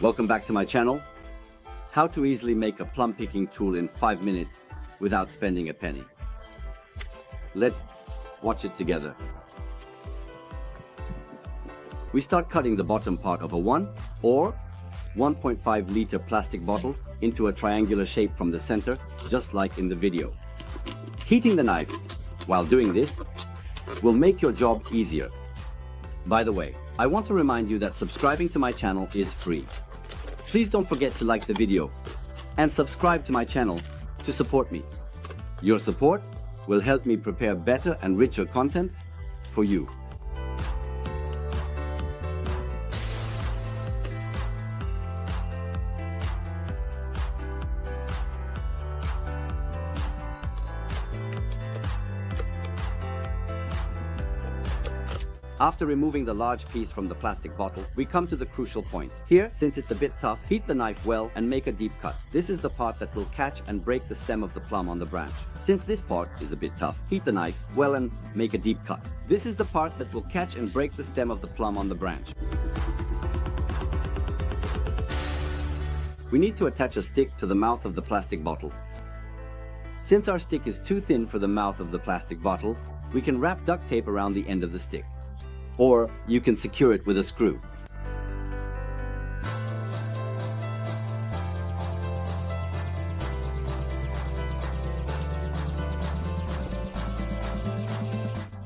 Welcome back to my channel. How to easily make a plum picking tool in 5 minutes without spending a penny. Let's watch it together. We start cutting the bottom part of a 1 or 1.5 liter plastic bottle into a triangular shape from the center, just like in the video. Heating the knife while doing this will make your job easier. By the way, I want to remind you that subscribing to my channel is free. Please don't forget to like the video and subscribe to my channel to support me. Your support will help me prepare better and richer content for you. After removing the large piece from the plastic bottle, we come to the crucial point. Here, since it's a bit tough, heat the knife well and make a deep cut. This is the part that will catch and break the stem of the plum on the branch. Since this part is a bit tough, heat the knife well and make a deep cut. This is the part that will catch and break the stem of the plum on the branch. We need to attach a stick to the mouth of the plastic bottle. Since our stick is too thin for the mouth of the plastic bottle, we can wrap duct tape around the end of the stick. Or you can secure it with a screw.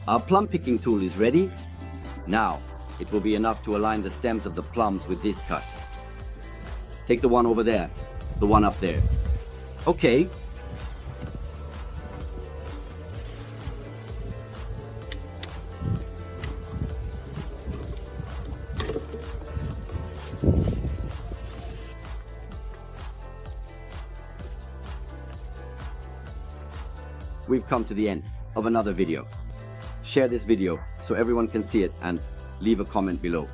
Our plum picking tool is ready. Now, it will be enough to align the stems of the plums with this cut. Take the one over there, the one up there. Okay. We've come to the end of another video. Share this video so everyone can see it and leave a comment below.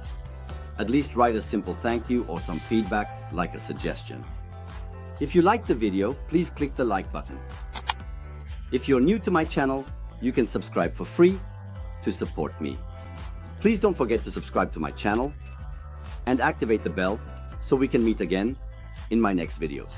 At least write a simple thank you or some feedback like a suggestion. If you liked the video, please click the like button. If you're new to my channel, you can subscribe for free to support me. Please don't forget to subscribe to my channel and activate the bell so we can meet again in my next videos.